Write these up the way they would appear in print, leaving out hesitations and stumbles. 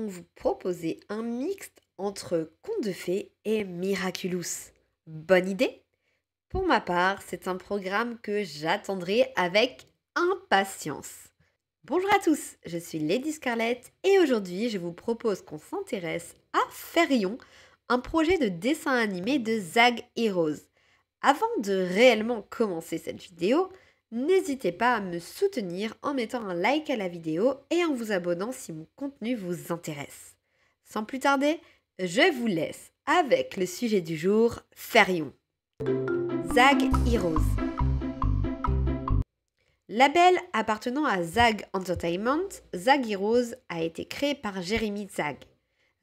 donc vous proposer un mixte entre conte de fées et Miraculous. Bonne idée? Pour ma part, c'est un programme que j'attendrai avec impatience. Bonjour à tous, je suis Lady Scarlett et aujourd'hui je vous propose qu'on s'intéresse à Fairyon, un projet de dessin animé de Zag Heroes. Avant de réellement commencer cette vidéo, n'hésitez pas à me soutenir en mettant un like à la vidéo et en vous abonnant si mon contenu vous intéresse. Sans plus tarder, je vous laisse avec le sujet du jour, Fairyon. Zag Heroes. Label appartenant à Zag Entertainment, Zag Heroes a été créé par Jeremy Zag.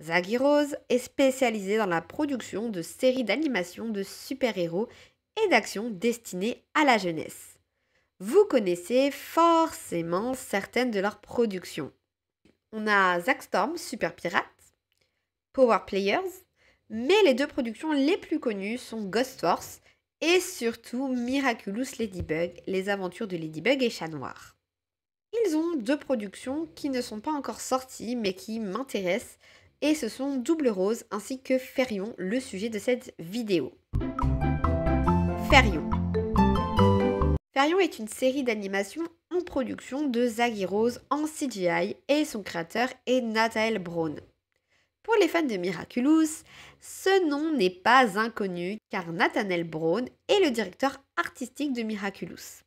Zag Heroes est spécialisé dans la production de séries d'animation de super-héros et d'actions destinées à la jeunesse. Vous connaissez forcément certaines de leurs productions. On a Zag Storm Super Pirates, Power Players, mais les deux productions les plus connues sont Ghost Force et surtout Miraculous Ladybug, les aventures de Ladybug et Chat Noir. Ils ont deux productions qui ne sont pas encore sorties mais qui m'intéressent et ce sont Double Rose ainsi que Fairyon, le sujet de cette vidéo. Fairyon. Fairyon est une série d'animation en production de Zag Heroes en CGI et son créateur est Nathaniel Braun. Pour les fans de Miraculous, ce nom n'est pas inconnu car Nathaniel Braun est le directeur artistique de Miraculous.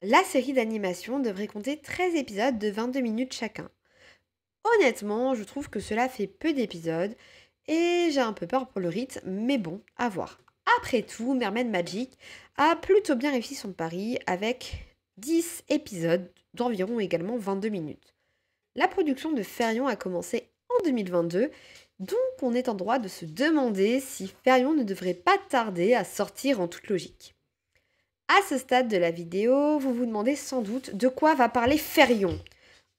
La série d'animation devrait compter 13 épisodes de 22 minutes chacun. Honnêtement, je trouve que cela fait peu d'épisodes et j'ai un peu peur pour le rythme, mais bon, à voir. Après tout, Mermaid Magic a plutôt bien réussi son pari avec 10 épisodes d'environ également 22 minutes. La production de Fairyon a commencé en 2022, donc on est en droit de se demander si Fairyon ne devrait pas tarder à sortir en toute logique. À ce stade de la vidéo, vous vous demandez sans doute de quoi va parler Fairyon.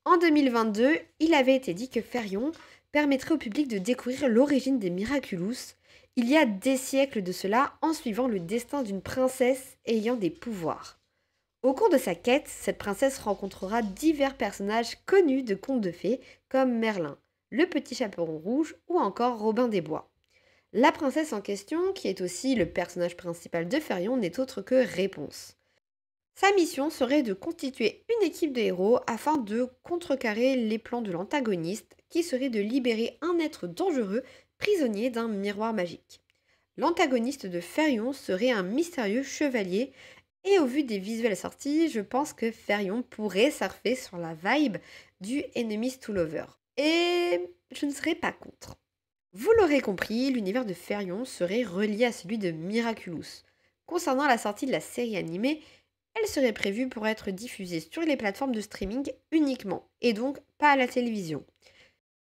En 2022, il avait été dit que Fairyon permettrait au public de découvrir l'origine des Miraculous, il y a des siècles de cela, en suivant le destin d'une princesse ayant des pouvoirs. Au cours de sa quête, cette princesse rencontrera divers personnages connus de contes de fées comme Merlin, le petit chaperon rouge ou encore Robin des Bois. La princesse en question, qui est aussi le personnage principal de Fairyon, n'est autre que Réponse. Sa mission serait de constituer une équipe de héros afin de contrecarrer les plans de l'antagoniste, qui serait de libérer un être dangereux prisonnier d'un miroir magique. L'antagoniste de Fairyon serait un mystérieux chevalier, et au vu des visuels sortis, je pense que Fairyon pourrait surfer sur la vibe du Enemies to Lover. Et je ne serais pas contre. Vous l'aurez compris, l'univers de Fairyon serait relié à celui de Miraculous. Concernant la sortie de la série animée, elle serait prévue pour être diffusée sur les plateformes de streaming uniquement, et donc pas à la télévision.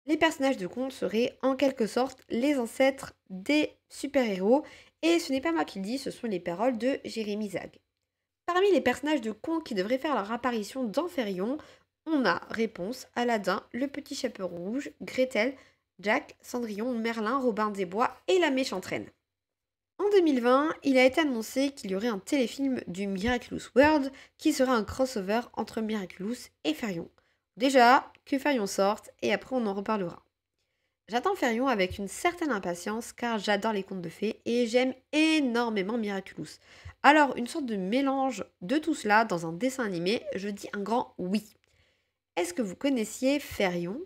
Les personnages de conte seraient en quelque sorte les ancêtres des super-héros, et ce n'est pas moi qui le dis, ce sont les paroles de Jeremy Zag. Parmi les personnages de conte qui devraient faire leur apparition dans Fairyon, on a Réponse, Aladdin, le petit chaperon rouge, Gretel, Jack, Cendrillon, Merlin, Robin des Bois et la méchante reine. En 2020, il a été annoncé qu'il y aurait un téléfilm du Miraculous World qui serait un crossover entre Miraculous et Fairyon. Déjà, que Fairyon sorte et après on en reparlera. J'attends Fairyon avec une certaine impatience car j'adore les contes de fées et j'aime énormément Miraculous. Alors, une sorte de mélange de tout cela dans un dessin animé, je dis un grand oui. Est-ce que vous connaissiez Fairyon?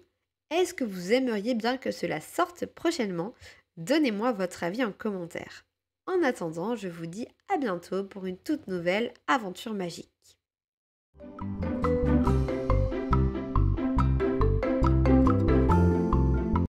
Est-ce que vous aimeriez bien que cela sorte prochainement? Donnez-moi votre avis en commentaire. En attendant, je vous dis à bientôt pour une toute nouvelle aventure magique.